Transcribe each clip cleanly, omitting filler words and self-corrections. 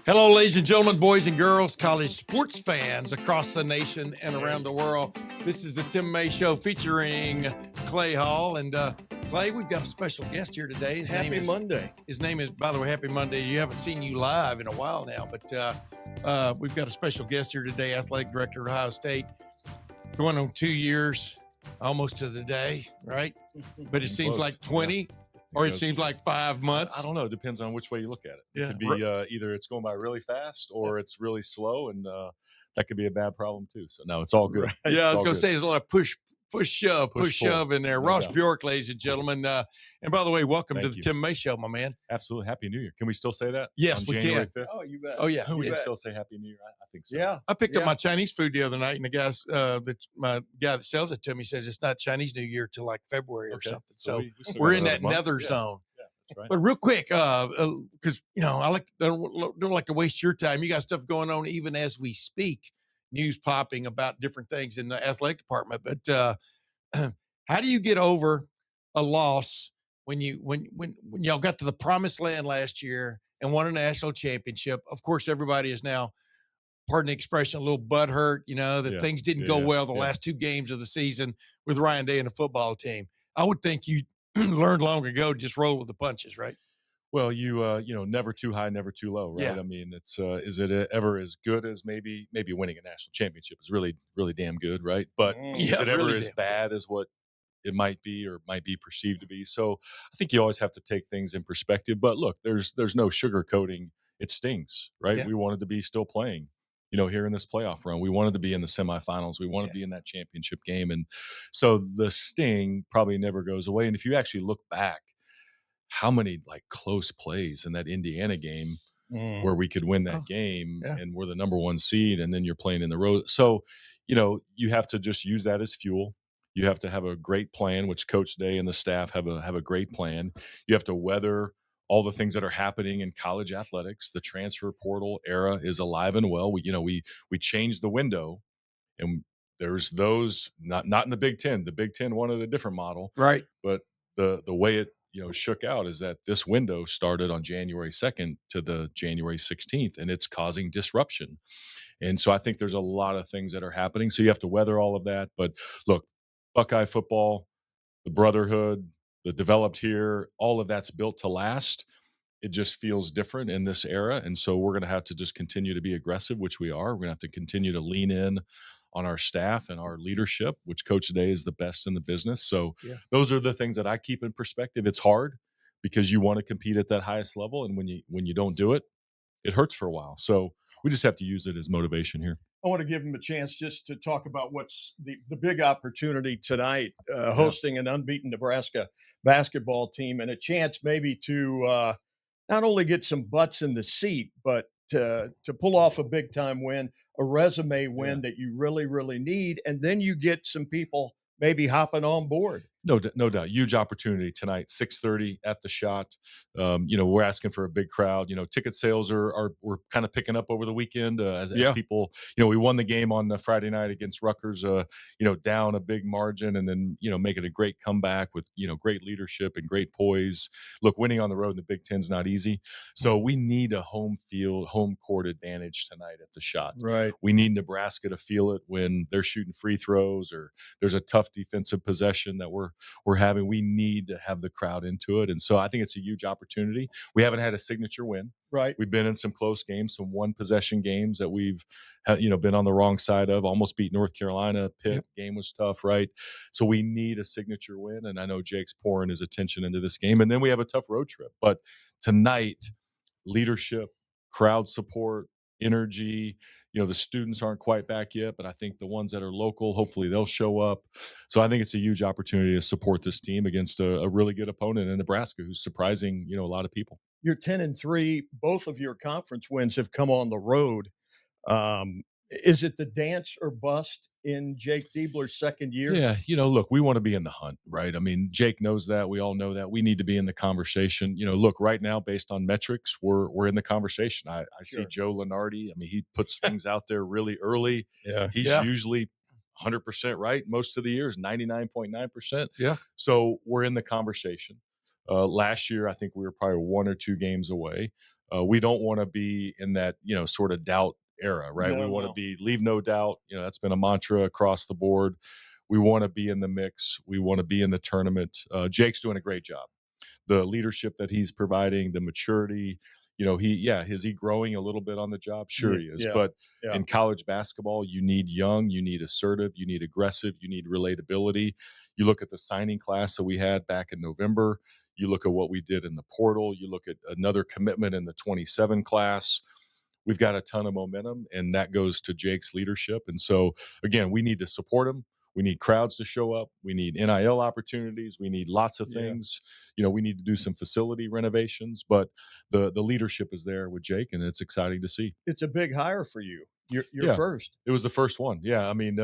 Hello, ladies and gentlemen, boys and girls, college sports fans across the nation and around the world. This is the Tim May Show featuring Clay Hall. And Clay, we've got a special guest here today. Happy Monday. His name is, by the way, Happy Monday. You haven't seen you live in a while now, but we've got a special guest here today, Athletic Director of Ohio State, going on 2 years, almost to the day, right? But it seems like 20. Or it seems like 5 months. I don't know. It depends on which way you look at it. Yeah. It could be either it's going by really fast or it's really slow, and that could be a bad problem too. So, no, it's all good. Right. Yeah, I was going to say there's a lot of push, shove in there. No Ross doubt. Bjork, ladies and gentlemen. And by the way, welcome Thank to the you. Tim May Show, my man. Absolutely. Happy New Year. Can we still say that? Yes, on we January can. 5th? Oh, you bet. Oh, yeah. We You can bet. still say Happy New Year. I think so. Yeah. I picked up Yeah. my Chinese food the other night, and the my guy that sells it to me says it's not Chinese New Year till like February or Okay. something. So we still we're got in that another month. nether Yeah. zone. Yeah, that's right. But real quick, because I don't like to waste your time. You got stuff going on even as we speak, news popping about different things in the athletic department. But how do you get over a loss when y'all got to the promised land last year and won a national championship? Of course, everybody is now, pardon the expression, a little butthurt, that Yeah. things didn't go well the Yeah. last 2 games of the season with Ryan Day and the football team. I would think you learned long ago to just roll with the punches, right? Well, you never too high, never too low, right? Yeah. I mean, it's is it ever as good as maybe winning a national championship is really, really damn good, right? But is Yeah, it ever really as damn bad as what it might be or might be perceived to be? So I think you always have to take things in perspective. But look, there's no sugarcoating. It stings, right? Yeah. We wanted to be still playing, here in this playoff run. We wanted to be in the semifinals. We wanted to be in that championship game. And so the sting probably never goes away. And if you actually look back, how many like close plays in that Indiana game where we could win that game yeah. and we're the number 1 seed, and then you're playing in the road. So, you have to just use that as fuel. You have to have a great plan, which Coach Day and the staff have a great plan. You have to weather all the things that are happening in college athletics. The transfer portal era is alive and well. We changed the window, and there's those not in the Big Ten. The Big Ten wanted a different model, Right. but the way it shook out is that this window started on January 2nd to the January 16th, and it's causing disruption. And so I think there's a lot of things that are happening. So you have to weather all of that. But look, Buckeye football, the brotherhood, the developed here, all of that's built to last. It just feels different in this era. And so we're going to have to just continue to be aggressive, which we are. We're going to have to continue to lean in on our staff and our leadership, which Coach Day is the best in the business. So those are the things that I keep in perspective. It's hard because you want to compete at that highest level. And when you don't do it, it hurts for a while. So we just have to use it as motivation here. I want to give him a chance just to talk about what's the big opportunity tonight, hosting an unbeaten Nebraska basketball team, and a chance maybe to not only get some butts in the seat, but to pull off a big time win, a resume win that you really, really need. And then you get some people maybe hopping on board. No doubt. Huge opportunity tonight, 6:30 at the Shot. We're asking for a big crowd. Ticket sales we're kind of picking up over the weekend as people, we won the game on Friday night against Rutgers, down a big margin, and then, making a great comeback with, great leadership and great poise. Look, winning on the road in the Big Ten is not easy. So we need a home court advantage tonight at the Shot. Right. We need Nebraska to feel it when they're shooting free throws or there's a tough defensive possession that we're having. We need to have the crowd into it. And so I think it's a huge opportunity. We haven't had a signature win. Right. We've been in some close games, some one possession games that we've been on the wrong side of, almost beat North Carolina. Pitt game was tough, right? So we need a signature win. And I know Jake's pouring his attention into this game. And then we have a tough road trip. But tonight, leadership, crowd support, energy. The students aren't quite back yet, but I think the ones that are local, hopefully they'll show up. So I think it's a huge opportunity to support this team against a really good opponent in Nebraska who's surprising, a lot of people. You're 10-3. Both of your conference wins have come on the road. Is it the dance or bust in Jake Diebler's second year? Yeah, look, we want to be in the hunt, right? I mean, Jake knows that. We all know that. We need to be in the conversation. Look, right now, based on metrics, we're in the conversation. I see Joe Lenardi. I mean, he puts things out there really early. Yeah. He's usually 100% right most of the years, 99.9%. Yeah. So we're in the conversation. Last year, I think we were probably 1 or 2 games away. We don't want to be in that, sort of doubt era, right? We want to be leave no doubt. That's been a mantra across the board. We want to be in the mix. We want to be in the tournament. Jake's doing a great job. The leadership that he's providing, the maturity, is he growing a little bit on the job? Sure he is. But in college basketball, you need young, you need assertive, you need aggressive, you need relatability. You look at the signing class that we had back in November. You look at what we did in the portal. You look at another commitment in the 27 class. We've got a ton of momentum, and that goes to Jake's leadership. And so, again, we need to support him. We need crowds to show up. We need NIL opportunities. We need lots of things. We need to do some facility renovations, but the leadership is there with Jake, and it's exciting to see. It's a big hire for you. You're first. It was the first one. Yeah. I mean,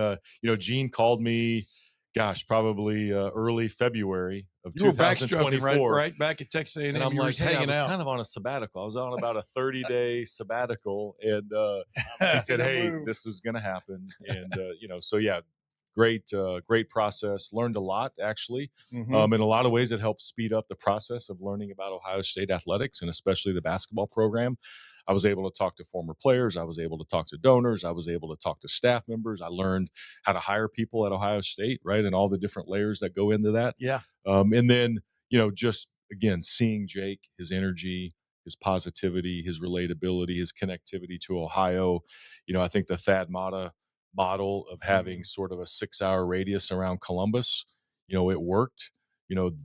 Gene called me, probably early February of 2024. Right back at Texas A&M. And I'm like, hey, I was out. kind of on a sabbatical. I was on about a 30-day sabbatical, and he said, hey, this is going to happen. And, great process. Learned a lot, actually. In a lot of ways, it helped speed up the process of learning about Ohio State athletics, and especially the basketball program. I was able to talk to former players. I was able to talk to donors. I was able to talk to staff members. I learned how to hire people at Ohio State, right, and all the different layers that go into that. Yeah. And then, just, again, seeing Jake, his energy, his positivity, his relatability, his connectivity to Ohio. I think the Thad Matta model of having sort of a 6-hour radius around Columbus, it worked.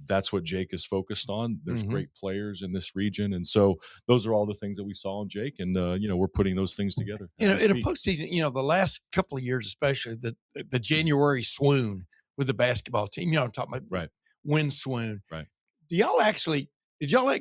That's what Jake is focused on. There's great players in this region. And so those are all the things that we saw in Jake. And, we're putting those things together. In a postseason, the last couple of years, especially the January swoon with the basketball team, I'm talking about win swoon. Right. Did y'all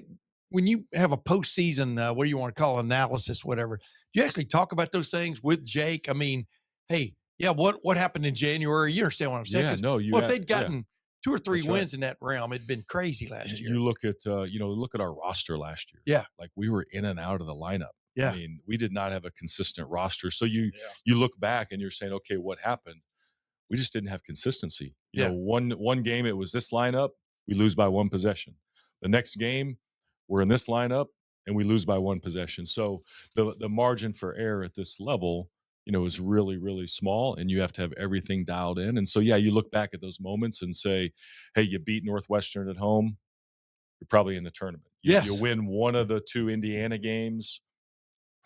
when you have a postseason, what do you want to call analysis, whatever, do you actually talk about those things with Jake? I mean, hey, what happened in January? You understand what I'm saying? If they'd gotten 2 or 3 wins in that realm, it'd been crazy last year. You look at our roster last year. Yeah. Like, we were in and out of the lineup. Yeah. I mean, we did not have a consistent roster. So you look back and you're saying, okay, what happened? We just didn't have consistency. One game, it was this lineup, we lose by 1 possession. The next game, we're in this lineup and we lose by 1 possession. So the margin for error at this level, is really, really small, and you have to have everything dialed in. And so, you look back at those moments and say, hey, you beat Northwestern at home, you're probably in the tournament. Yes. You win one of the 2 Indiana games,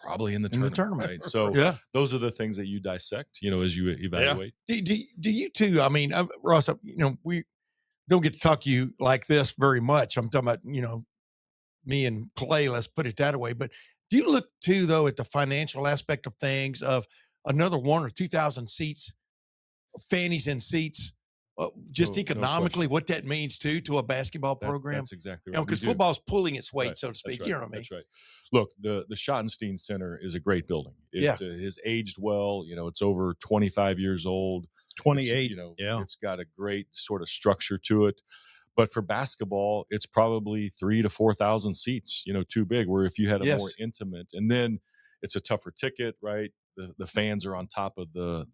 probably in the tournament. Right? So those are the things that you dissect, as you evaluate. Do you too? I mean, Ross, we don't get to talk to you like this very much. I'm talking about, me and Clay, let's put it that way. But do you look too, though, at the financial aspect of things, of another 1,000 or 2,000 seats, fannies and seats, just economically, what that means to a basketball program? That's exactly right. Because football's pulling its weight, so to speak. Right. You know what I mean? That's right. Look, the Schottenstein Center is a great building. It has aged well. It's over 25 years old. 28. It's got a great sort of structure to it. But for basketball, it's probably 3,000 to 4,000 seats, too big, where if you had a more intimate, and then it's a tougher ticket, right? The fans are on top of the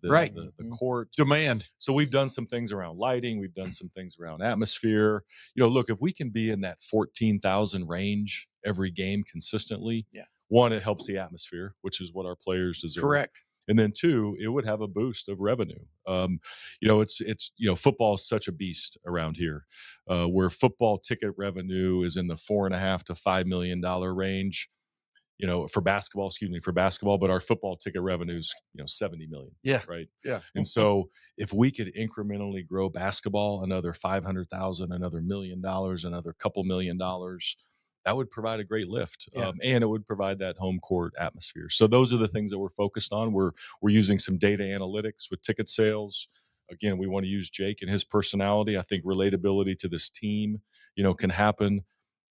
court. Demand. So we've done some things around lighting. We've done some things around atmosphere. Look, if we can be in that 14,000 range every game consistently, one, it helps the atmosphere, which is what our players deserve. Correct. And then 2, it would have a boost of revenue. It's football is such a beast around here, where football ticket revenue is in the $4.5 to $5 million range. For basketball, but our football ticket revenues, 70 million. Yeah. Right. Yeah. And so if we could incrementally grow basketball another 500,000, another $1 million, another couple $1 million, that would provide a great lift, and it would provide that home court atmosphere. So those are the things that we're focused on. We're using some data analytics with ticket sales. Again, we want to use Jake and his personality. I think relatability to this team, can happen.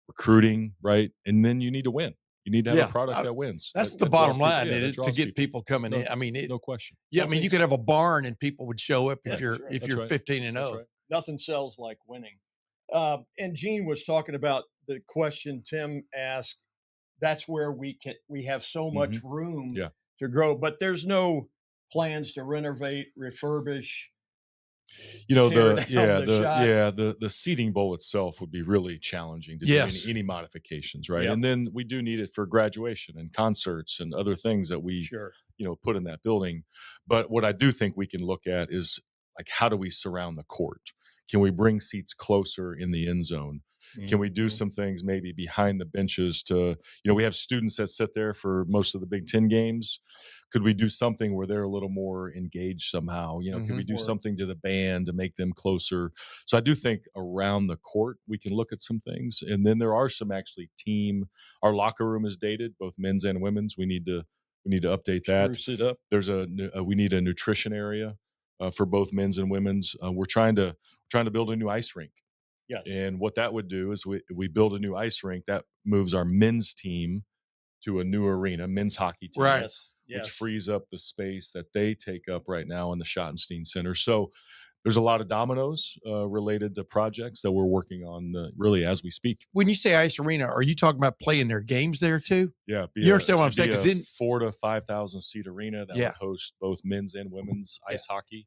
Recruiting, right? And then you need to win. You need to have a product that wins. That's the bottom line, to get people coming in. I mean, no question. Yeah, I mean, you could have a barn and people would show up if you're 15-0. Right. Nothing sells like winning. And Gene was talking about the question Tim asked. That's where we have so much room to grow, but there's no plans to renovate, refurbish, You know, tear the down the shot. the seating bowl itself would be really challenging to do Yes. any modifications, right? Yep. And then we do need it for graduation and concerts and other things that we, Sure. put in that building. But what I do think we can look at is like, how do we surround the court? Can we bring seats closer in the end zone? Can we do Mhm. some things maybe behind the benches to, we have students that sit there for most of the Big Ten games. Could we do something where they're a little more engaged somehow? Can we do Or something to the band to make them closer? So I do think around the court we can look at some things, and then there are some actually our locker room is dated, both men's and women's. We need to update that. spruce it up. There's we need a nutrition area for both men's and women's. We're trying to build a new ice rink. Yes. And what that would do is we build a new ice rink that moves our men's team to a new arena, men's hockey team, Right. Yes. which Yes. frees up the space that they take up right now in the Schottenstein Center. So there's a lot of dominoes related to projects that we're working on really as we speak. When you say ice arena, are you talking about playing their games there too? Yeah, You understand what I'm saying? Because 'Cause in 4,000 to 5,000 seat arena that Yeah. would host both men's and women's ice hockey.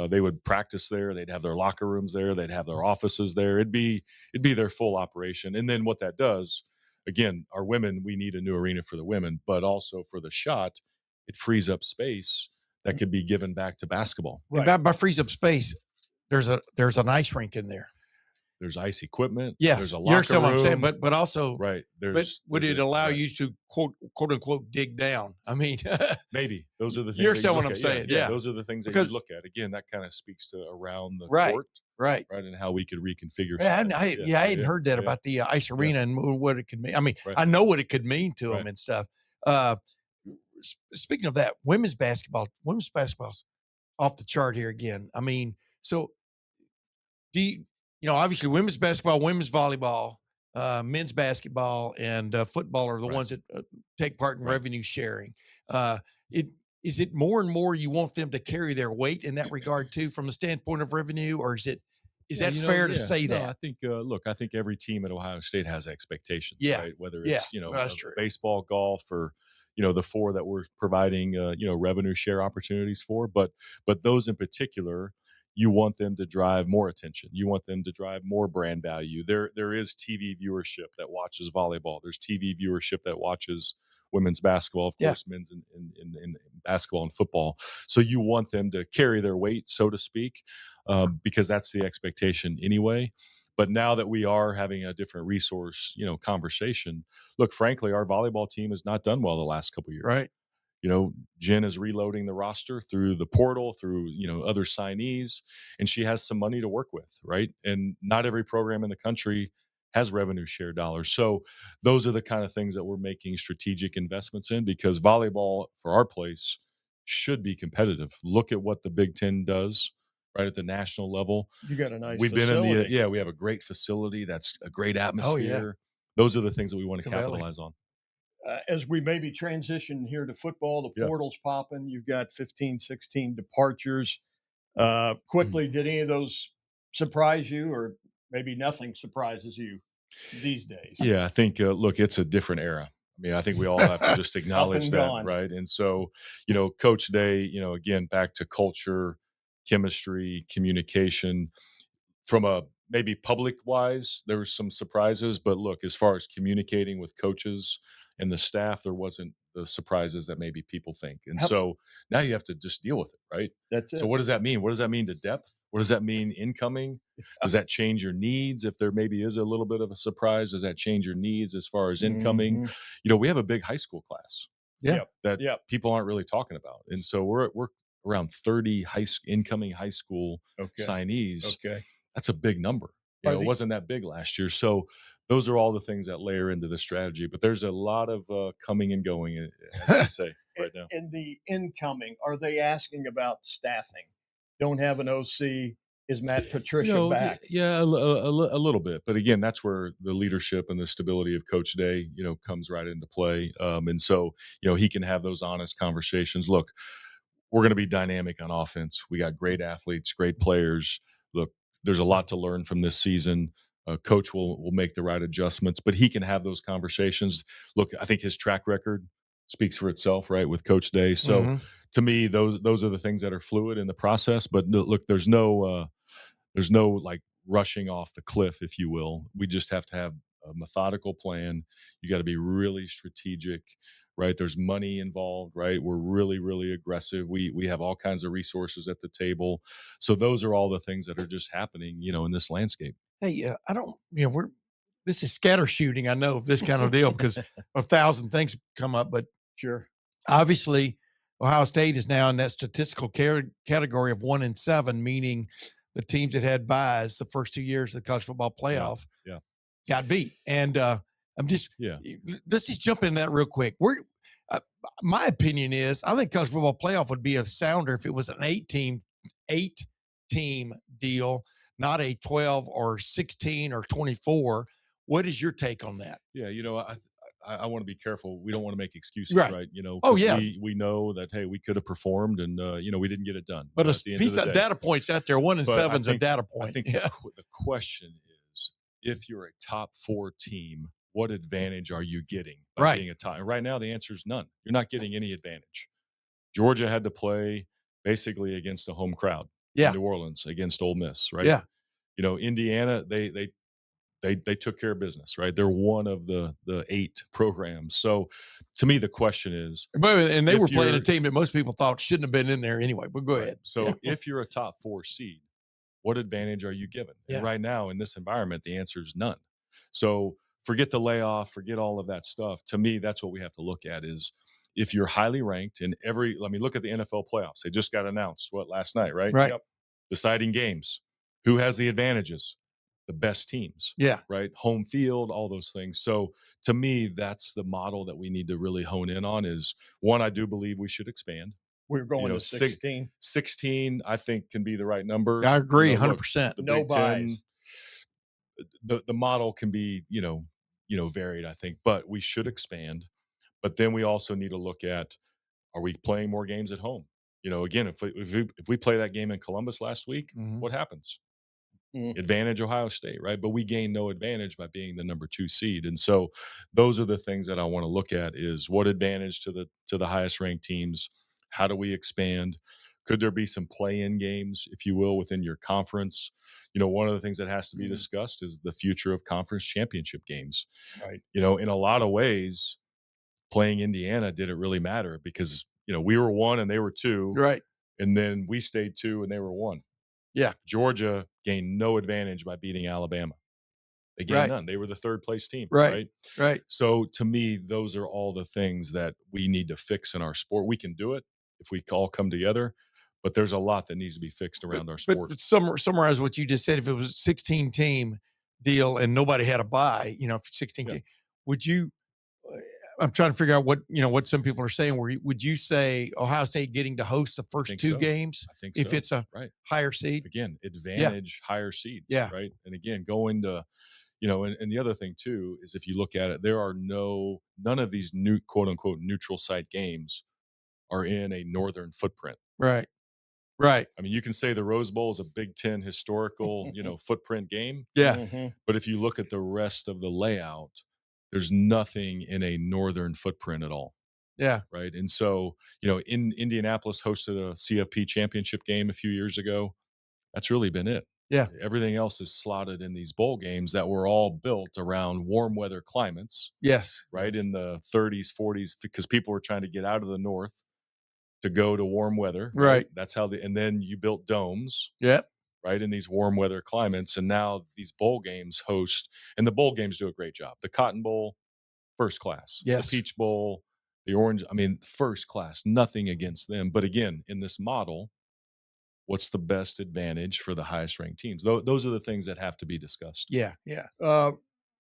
They would practice there. They'd have their locker rooms there. They'd have their offices there. It'd be their full operation. And then what that does, again, our women, we need a new arena for the women, but also for the shot, it frees up space that could be given back to basketball. and by frees up space, there's an ice rink in there. There's ice equipment. Yes, There's a you locker understand what I'm saying, room. but also, Right. but would it allow right. you to quote unquote dig down? I mean, Maybe those are the things. You that understand look what I'm at. saying? Yeah, Yeah. those are the things that Because- you look at. Again, that kind of speaks to around the Right. court, right? right, and how we could reconfigure. Yeah, some I things. hadn't heard that yeah. about the ice arena and what it could mean. I mean, Right. I know what it could mean to them Right. and stuff. Speaking of that, women's basketball's off the chart here again. I mean, so do you, obviously women's basketball, women's volleyball, men's basketball, and football are the Right. ones that take part in Right. revenue sharing. Is it more and more you want them to carry their weight in that regard too, from the standpoint of revenue, or is that fair to say No, that? I think I think every team at Ohio State has expectations, Yeah. right? Whether Yeah. it's That's true. baseball, golf, or the four that we're providing revenue share opportunities for, but those in particular, you want them to drive more attention. You want them to drive more brand value. There is TV viewership that watches volleyball. There's TV viewership that watches women's basketball, of Yeah. course, men's in basketball and football. So you want them to carry their weight, so to speak, because that's the expectation anyway. But now that we are having a different resource, conversation, look, frankly, our volleyball team has not done well the last couple of years. Right. Jen is reloading the roster through the portal, through, other signees, and she has some money to work with, right? And not every program in the country has revenue share dollars. So those are the kind of things that we're making strategic investments in, because volleyball for our place should be competitive. Look at what the Big Ten does right at the national level. You got a nice We've facility. been in we have a great facility. That's a great atmosphere. Oh, Those are the things that we want to Covelli. capitalize on. As we maybe transition here to football, the Yeah. portal's popping. You've got 15, 16 departures. Quickly, did any of those surprise you, or maybe nothing surprises you these days? Yeah, I think, look, it's a different era. I mean, I think we all have to just acknowledge that, gone. right? And so, Coach Day, again, back to culture, chemistry, communication, from a maybe public wise, there were some surprises, but look, as far as communicating with coaches and the staff, there wasn't the surprises that maybe people think. And so now you have to just deal with it, right? That's it. So what does that mean? What does that mean to depth? What does that mean incoming? Does that change your needs? If there maybe is a little bit of a surprise, does that change your needs as far as incoming? Mhm. We have a big high school class Yeah. that Yep. people aren't really talking about. And so we're around 30 incoming high school Okay. signees. Okay. That's a big number. Are It the- wasn't that big last year. So those are all the things that layer into the strategy. But there's a lot of coming and going, as I say right now. In the incoming, are they asking about staffing? Don't have an OC. Is Matt Patricia back? Yeah, a little bit. But again, that's where the leadership and the stability of Coach Day, comes right into play. And so, he can have those honest conversations. Look, we're going to be dynamic on offense. We got great athletes, great players. Look, there's a lot to learn from this season. Coach will make the right adjustments, but he can have those conversations. Look, I think his track record speaks for itself, right, with Coach Day. So to me, those are the things that are fluid in the process. But look, there's no like rushing off the cliff, if you will. We just have to have a methodical plan. You got to be really strategic, right? There's money involved, right? We're really, really aggressive. We have all kinds of resources at the table. So those are all the things that are just happening, in this landscape. Hey, I don't, this is scatter shooting. I know of this kind of deal because 1,000 things come up, but Sure. obviously Ohio State is now in that statistical category of 1-7, meaning the teams that had buys the first 2 years of the college football playoff Yeah. got beat. And let's just jump in that real quick. My opinion is I think college football playoff would be a sounder if it was an 8-team deal, not a 12 or 16 or 24. What is your take on that? Yeah, I want to be careful. We don't want to make excuses, Right. right? 'Cause Oh, yeah. we know that, hey, we could have performed and we didn't get it done. But at the a end piece of the of day. data points out there, 1-7 is a data point. I think the question is, if you're a top 4 team, what advantage are you getting by being a top? And right now, the answer is none. You're not getting any advantage. Georgia had to play basically against a home crowd. Yeah. In New Orleans against Ole Miss, right? Yeah. Indiana, they took care of business, right? They're one of the 8 programs. So to me, the question is, and they were playing a team that most people thought shouldn't have been in there anyway, but go ahead. So if you're a top 4 seed, what advantage are you given? And right now in this environment, the answer is none. So forget the layoff, forget all of that stuff. To me, that's what we have to look at is if you're highly ranked in look at the NFL playoffs. They just got announced, last night, right? Right. Yep. Deciding games. Who has the advantages? The best teams. Yeah. Right. Home field, all those things. So to me, that's the model that we need to really hone in on is one, I do believe we should expand. We're going to 16. 16, I think, can be the right number. I agree 100%. No buys. The model can be, varied, I think, but we should expand. But then we also need to look at, are we playing more games at home? Again, if we play that game in Columbus last week, what happens? Advantage Ohio State, right? But we gain no advantage by being the number 2 seed. And so those are the things that I want to look at is what advantage to the highest ranked teams? How do we expand? Could there be some play-in games, if you will, within your conference? One of the things that has to be discussed is the future of conference championship games. Right. In a lot of ways, playing Indiana didn't really matter because, we were 1 and they were 2. Right. And then we stayed 2 and they were 1. Yeah. Georgia gained no advantage by beating Alabama. They gained none. They were the 3rd place team. Right. So to me, those are all the things that we need to fix in our sport. We can do it if we all come together, but there's a lot that needs to be fixed around our sport. But summarize what you just said. If it was a 16-team deal and nobody had a bye, 16 team, would you? I'm trying to figure out what some people are saying. Would you say Ohio State getting to host the first 2 games? I think if it's a higher seed. Again, advantage higher seeds. Yeah. Right. And again, going to, and the other thing too is if you look at it, there are none of these new quote unquote neutral site games are in a northern footprint. Right. I mean, you can say the Rose Bowl is a Big Ten historical, footprint game. Yeah. But if you look at the rest of the layout, there's nothing in a northern footprint at all. Yeah. Right. And so, in Indianapolis hosted a CFP championship game a few years ago. That's really been it. Yeah. Everything else is slotted in these bowl games that were all built around warm weather climates. Yes. Right. In the 30s, 40s, because people were trying to get out of the north to go to warm weather. Right. That's how and then you built domes. Yep. Right, in these warm weather climates. And now these bowl games host, and the bowl games do a great job. The Cotton Bowl, first class. Yes. The Peach Bowl, the Orange, first class, nothing against them. But again, in this model, what's the best advantage for the highest ranked teams? Those are the things that have to be discussed. Yeah. Yeah.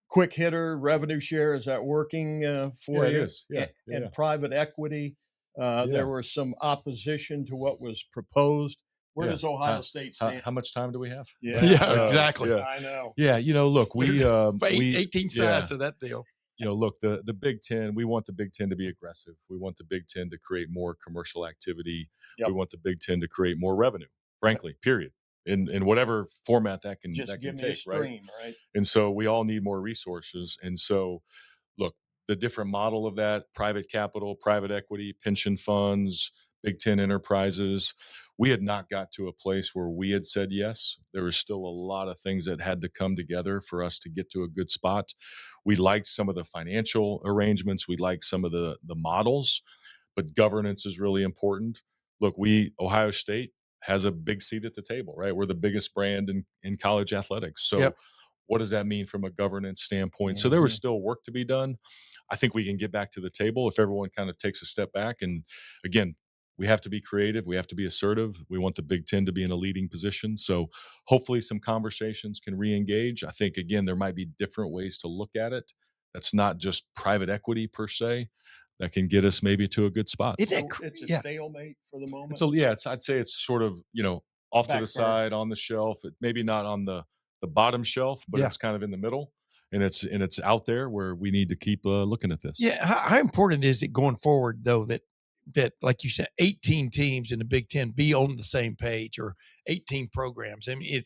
Quick hitter, revenue share, is that working for you? It is. Yeah. And private equity. There was some opposition to what was proposed. Where does Ohio State stand? How much time do we have? Yeah, exactly. I know. Yeah, look, we 18 sides to that deal. Look, the Big Ten, we want the Big Ten to be aggressive. We want the Big Ten to create more commercial activity. Yep. We want the Big Ten to create more revenue, frankly, period. In whatever format that can Just that give can me take, a stream, right? And so we all need more resources. And so, look, the different model of that, private capital, private equity, pension funds, Big Ten enterprises. We had not got to a place where we had said yes. There was still a lot of things that had to come together for us to get to a good spot. We liked some of the financial arrangements. We liked some of the models, but governance is really important. Look, Ohio State has a big seat at the table, right? We're the biggest brand in college athletics. So Yep. what does that mean from a governance standpoint? So there was still work to be done. I think we can get back to the table if everyone kind of takes a step back. And again, we have to be creative. We have to be assertive. We want the Big Ten to be in a leading position. So hopefully some conversations can re-engage. I think, again, there might be different ways to look at it. That's not just private equity per se that can get us maybe to a good spot. It's a stalemate for the moment. So yeah, I'd say it's sort of, off to the side on the shelf. Maybe not on the bottom shelf, but it's kind of in the middle. And it's out there where we need to keep looking at this. Yeah. How important is it going forward, though, that like you said, 18 teams in the Big Ten be on the same page, or 18 programs? I mean,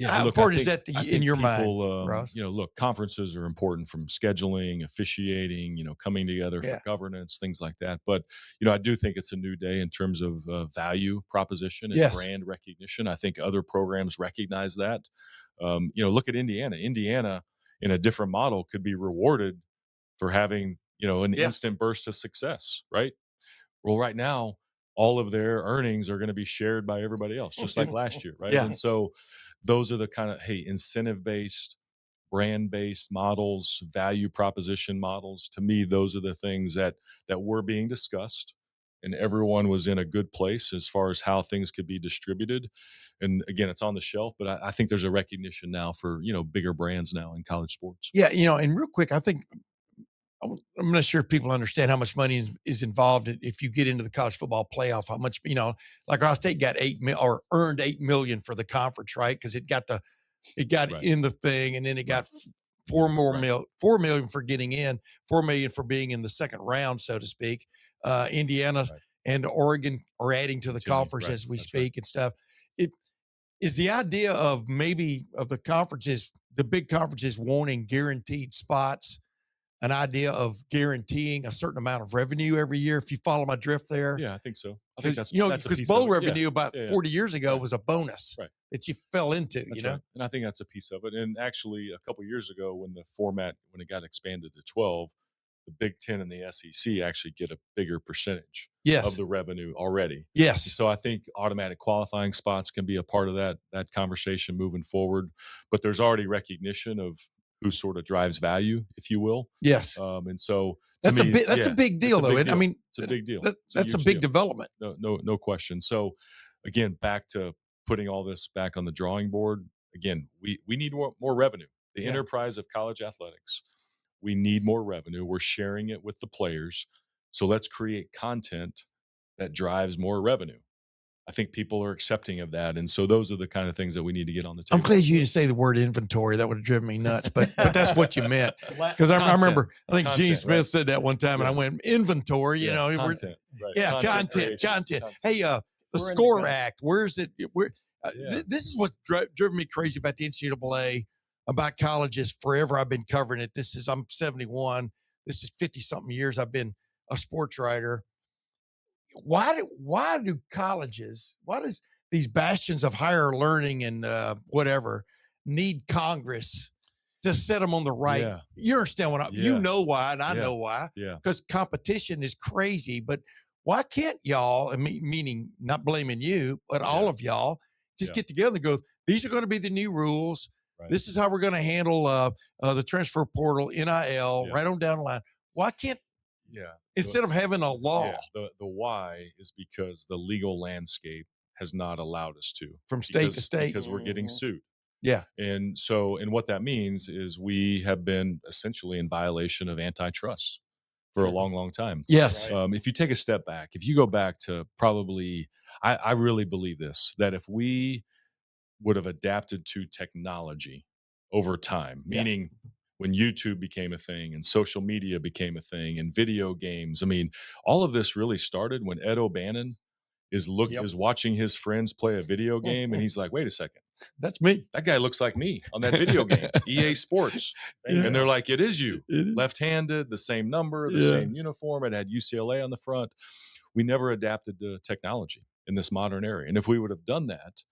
how important is that in your mind, Ross? Look, conferences are important, from scheduling, officiating, coming together for governance, things like that. But, I do think it's a new day in terms of value proposition and brand recognition. I think other programs recognize that. Look at Indiana. Indiana, in a different model, could be rewarded for having, an instant burst of success, right? Well, right now, all of their earnings are going to be shared by everybody else, just like last year, right? And so those are the kind of, incentive-based, brand-based models, value proposition models. To me, those are the things that were being discussed, and everyone was in a good place as far as how things could be distributed. And again, it's on the shelf, but I think there's a recognition now for, bigger brands now in college sports. Yeah. And real quick, I think, I'm not sure if people understand how much money is involved if you get into the college football playoff. How much, like Ohio State got earned $8 million for the conference, right? Because it got in the thing, and then it got $4 million for getting in, $4 million for being in the second round, so to speak. Indiana and Oregon are adding to the coffers as we speak and stuff. It is the idea of maybe of the conferences, the big conferences wanting guaranteed spots, an idea of guaranteeing a certain amount of revenue every year, if you follow my drift there. Yeah, I think so. I think that's because bowl revenue about 40 years ago was a bonus that you fell into, Right. And I think that's a piece of it. And actually, a couple of years ago, when it got expanded to 12, the Big Ten and the SEC actually get a bigger percentage of the revenue already. Yes. So I think automatic qualifying spots can be a part of that conversation moving forward. But there's already recognition of who sort of drives value, if you will. Yes. And so that's a big deal, though. I mean, it's a big deal. That's a big development. No question. So again, back to putting all this back on the drawing board. Again, we need more revenue. The enterprise of college athletics. We need more revenue. We're sharing it with the players. So let's create content that drives more revenue. I think people are accepting of that. And so those are the kind of things that we need to get on the table. I'm glad you didn't say the word inventory. That would have driven me nuts, but that's what you meant. Because I remember, I think Gene Smith said that one time, and I went, inventory, content. Content. Hey, the SCORE Act, where's it? This is what driven me crazy about the NCAA, about colleges forever. I've been covering it. I'm 71. This is 50 something years I've been a sports writer. Why do colleges, why does these bastions of higher learning and whatever need Congress to set them on the right? Yeah. You understand you know why, and I know why. Yeah. Because competition is crazy. But why can't y'all, meaning not blaming you, but all of y'all, just get together and go, these are going to be the new rules. Right. This is how we're going to handle the transfer portal, NIL, right on down the line. Why can't instead of having a law? The why is because the legal landscape has not allowed us to. From state to state. Because we're getting sued. Yeah. And what that means is we have been essentially in violation of antitrust for a long, long time. Yes. If you take a step back, if you go back to probably, I really believe this, that if we would have adapted to technology over time, meaning when YouTube became a thing and social media became a thing and video games. I mean, all of this really started when Ed O'Bannon is watching his friends play a video game, and he's like, wait a second. That's me. That guy looks like me on that video game, EA Sports. And they're like, it is you. Left-handed, the same number, the same uniform. It had UCLA on the front. we never adapted to technology in this modern era. And if we would have done that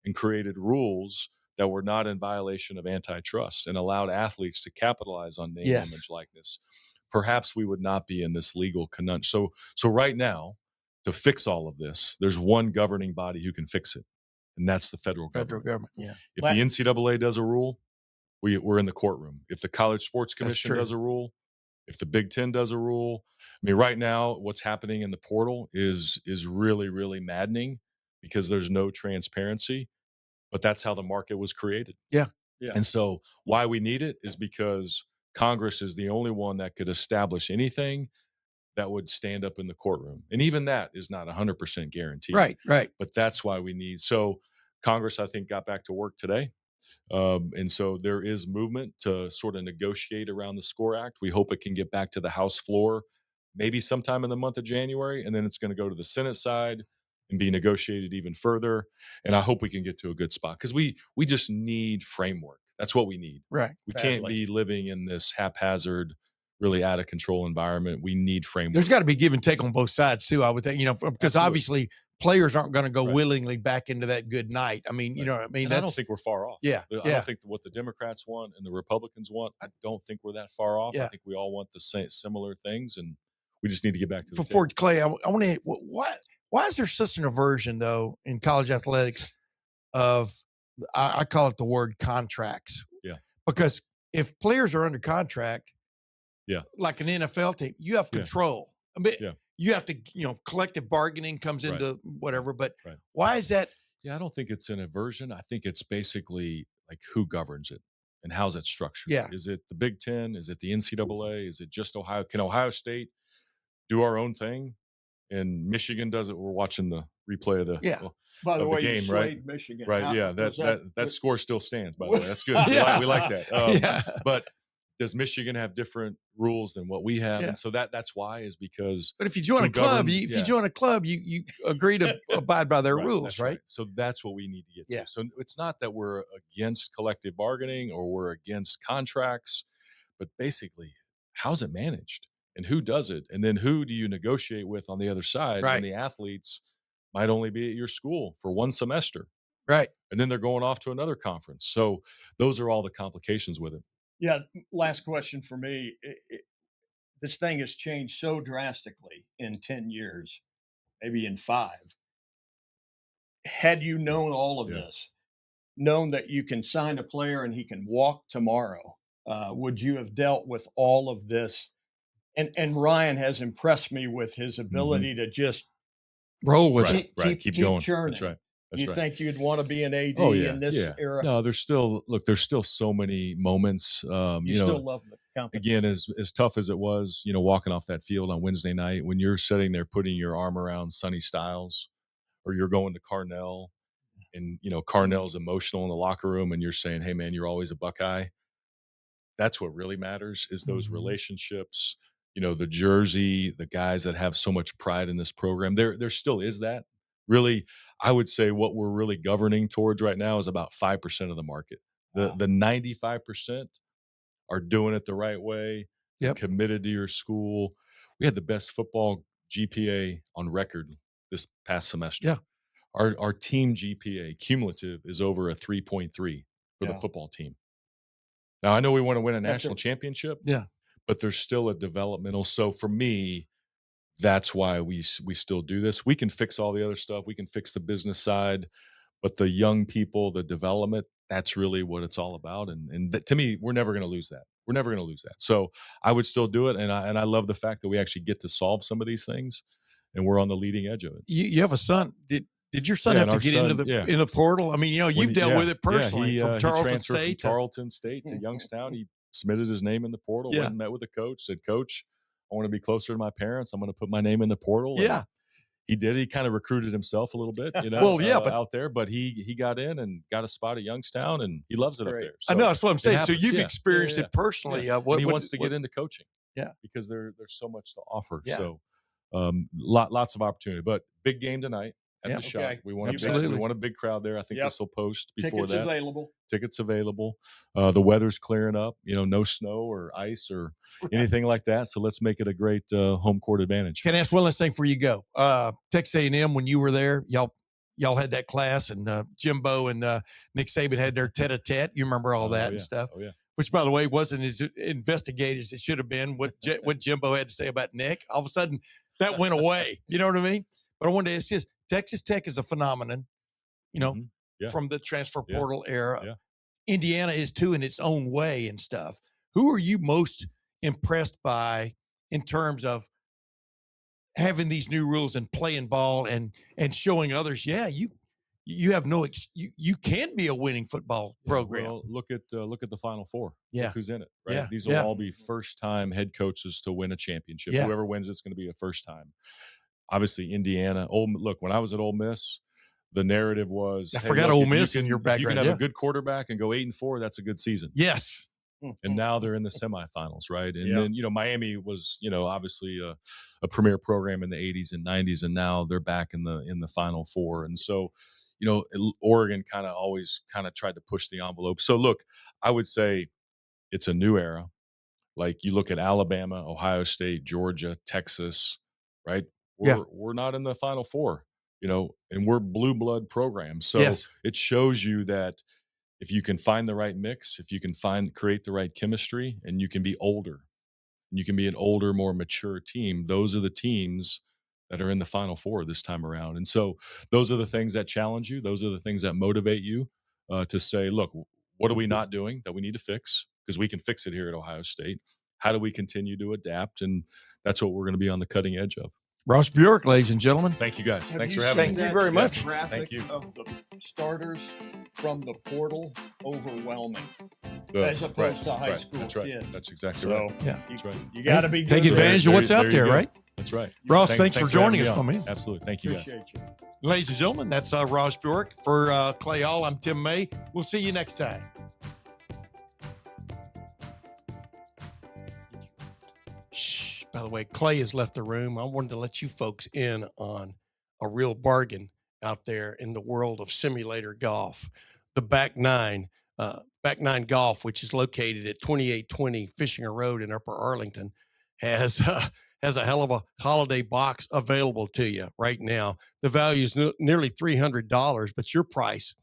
and created rules that were not in violation of antitrust and allowed athletes to capitalize on name, Yes. image, likeness, perhaps we would not be in this legal conundrum. So right now, to fix all of this, there's one governing body who can fix it, and that's the federal government. Yeah. If the NCAA does a rule, we're in the courtroom. If the College Sports Commission does a rule, if the Big Ten does a rule, I mean, right now, what's happening in the portal is really, really maddening because there's no transparency. But that's how the market was created. Yeah. And so why we need it is because Congress is the only one that could establish anything that would stand up in the courtroom. And even that is not 100% guaranteed. Right. But that's why we need. So Congress, I think, got back to work today. And so there is movement to sort of negotiate around the SCORE Act. We hope it can get back to the House floor maybe sometime in the month of January, and then it's going to go to the Senate side and be negotiated even further. And I hope we can get to a good spot because we just need framework. That's what we need. Right. We can't be living in this haphazard, really out of control environment. We need framework. There's got to be give and take on both sides too, I would think, because obviously players aren't going to go willingly back into that good night. I mean, you know what I mean? And I don't think we're far off. Yeah. I don't think what the Democrats want and the Republicans want, I don't think we're that far off. Yeah. I think we all want the same similar things, and we just need to get back to the For Clay, I want to why is there such an aversion, though, in college athletics of, I call it the word contracts. Yeah. Because if players are under contract, yeah, like an NFL team, you have control. I mean, you have to, collective bargaining comes into whatever. But why is that? Yeah, I don't think it's an aversion. I think it's basically like who governs it and how's it structured. Yeah. Is it the Big Ten? Is it the NCAA? Is it just Ohio? Can Ohio State do our own thing? And Michigan does it. We're watching the replay of the by the way, game, you right? Michigan, right? Yeah, that score still stands. By the way, that's good. We like that. But does Michigan have different rules than what we have? And so that's why is because. But if you join a club, you join a club, you agree to abide by their rules, right? So that's what we need to get to. Yeah. So it's not that we're against collective bargaining or we're against contracts, but basically, how's it managed? And who does it? And then who do you negotiate with on the other side when the athletes might only be at your school for one semester? Right. And then they're going off to another conference. So those are all the complications with it. Yeah. Last question for me. This thing has changed so drastically in 10 years, maybe in 5. Had you known all of this, known that you can sign a player and he can walk tomorrow, would you have dealt with all of this? And Ryan has impressed me with his ability to just roll with it. Keep going. Churning. That's right. You think you'd want to be an AD in this era? No, there's still so many moments. You still love the company. Again, as tough as it was, walking off that field on Wednesday night, when you're sitting there putting your arm around Sonny Styles, or you're going to Carnell, and Carnell's emotional in the locker room, and you're saying, "Hey, man, you're always a Buckeye." That's what really matters is those relationships. The jersey, the guys that have so much pride in this program. There still is that. Really, I would say what we're really governing towards right now is about 5% of the market. The 95% are doing it the right way, committed to your school. We had the best football GPA on record this past semester. Yeah. Our team GPA cumulative is over a 3.3 for the football team. Now, I know we want to win a national championship. Yeah. But there's still a developmental. So for me, that's why we still do this. We can fix all the other stuff. We can fix the business side, but the young people, the development, that's really what it's all about. And to me, we're never going to lose that. We're never going to lose that. So I would still do it. And I love the fact that we actually get to solve some of these things, and we're on the leading edge of it. You have a son. Did your son have to get into the portal? I mean, you've dealt with it personally from Tarleton State. From Tarleton State to Youngstown. He submitted his name in the portal, went and met with the coach, said, "Coach, I want to be closer to my parents. I'm going to put my name in the portal." Yeah. And he did. He kind of recruited himself a little bit, but out there, but he got in and got a spot at Youngstown, and he loves it up there. So I know, that's what I'm saying. So you've experienced it personally. And he wants to get into coaching. Yeah. Because there's so much to offer. Yeah. So lots of opportunity, but big game tonight at Yeah. the shop. Okay. We want Absolutely. we want a big crowd there. I think Yep. this will post before Tickets that. available. Tickets available. The weather's clearing up. No snow or ice or anything like that. So let's make it a great home court advantage. Can I ask one last thing before you go? Texas A&M, when you were there, y'all had that class, and Jimbo and Nick Saban had their tete-a-tete. You remember all that and stuff? Oh, yeah. Which, by the way, wasn't as investigated as it should have been. What Jimbo had to say about Nick, all of a sudden that went away. You know what I mean? But I wanted to ask this: Texas Tech is a phenomenon, from the transfer portal era. Yeah. Indiana is too in its own way and stuff. Who are you most impressed by in terms of having these new rules and playing ball and showing others? Yeah, you have you can be a winning football program. Well, look at the Final Four. Yeah. Look who's in it, right? Yeah. These will all be first-time head coaches to win a championship. Yeah. Whoever wins, it's going to be a first time. Obviously, Indiana. Look, when I was at Ole Miss, the narrative was, I forgot Ole Miss in your background. You can have a good quarterback and go 8-4. That's a good season. Yes. And now they're in the semifinals, right? And then, Miami was, obviously a premier program in the 80s and 90s, and now they're back in the Final Four. And so, Oregon always tried to push the envelope. So look, I would say it's a new era. Like you look at Alabama, Ohio State, Georgia, Texas, right? We're not in the Final Four, and we're blue blood programs. So it shows you that if you can find the right mix, if you can create the right chemistry, and you can be older, and you can be an older, more mature team, those are the teams that are in the Final Four this time around. And so those are the things that challenge you. Those are the things that motivate you to say, look, what are we not doing that we need to fix? Because we can fix it here at Ohio State. How do we continue to adapt? And that's what we're going to be on the cutting edge of. Ross Bjork, ladies and gentlemen. Thank you, guys. Thanks for Have having you me. seen Thank you very that much. graphic Thank you. Of the starters from the portal, overwhelming, Good. as opposed to high Right. school That's right. kids. That's exactly So right. Yeah. That's right. you got to be Take doing advantage of what's out there, you go. right? That's right. Ross, thanks for joining us, having me my on. man. Absolutely. Thank you, guys. Appreciate you. Ladies and gentlemen, that's Ross Bjork. For Clay Hall, I'm Tim May. We'll see you next time. Shh. By the way, Clay has left the room. I wanted to let you folks in on a real bargain out there in the world of simulator golf. The Back Nine Golf, which is located at 2820 Fishinger Road in Upper Arlington, has a hell of a holiday box available to you right now. The value is nearly $300, but your price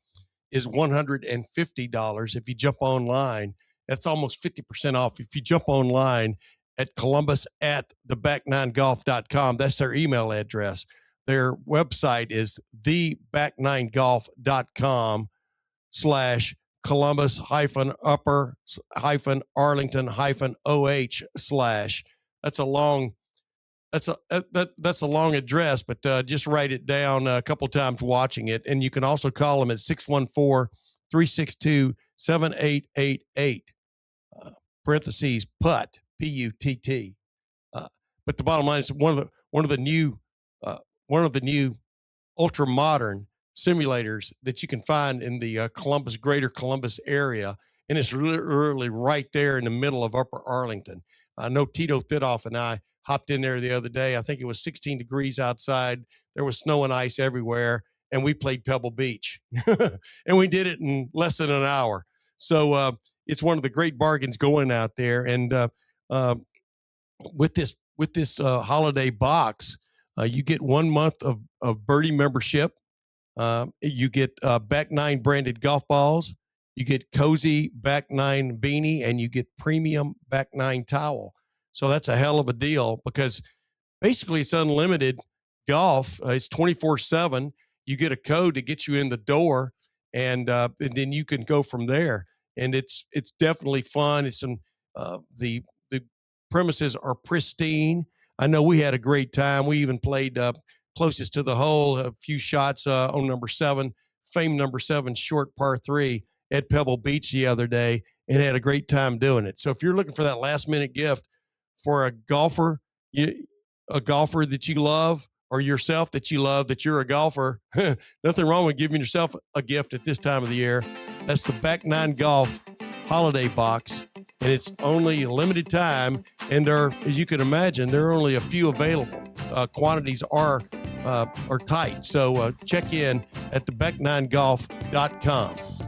is $150 if you jump online. That's almost 50% off if you jump online at Columbus at theback9golf.com. That's their email address. Their website is theback9golf.com/Columbus-upper-Arlington-OH/ That's a long address, but just write it down a couple times watching it. And you can also call them at 614-362-7888. Parentheses PUTT, PUTT. But the bottom line is one of the new ultra modern simulators that you can find in the greater Columbus area, and it's really right there in the middle of Upper Arlington. I know Tito Thidoff and I hopped in there the other day. I think it was 16 degrees outside. There was snow and ice everywhere, and we played Pebble Beach, and we did it in less than an hour. So it's one of the great bargains going out there. And with this holiday box, you get 1 month of Birdie membership. You get Back Nine branded golf balls. You get cozy Back Nine beanie, and you get premium Back Nine towel. So that's a hell of a deal because basically it's unlimited golf. It's 24/7. You get a code to get you in the door, and then you can go from there. And it's definitely fun. It's the premises are pristine. I know we had a great time. We even played closest to the hole, a few shots on number 7, famed number 7 short par 3 at Pebble Beach the other day, and had a great time doing it. So if you're looking for that last minute gift for a golfer that you love, or yourself that you love, that you're a golfer, nothing wrong with giving yourself a gift at this time of the year. That's the Back Nine Golf holiday box, and it's only a limited time, and as you can imagine, there are only a few available. Quantities are are tight. So check in at thebeck9golf.com.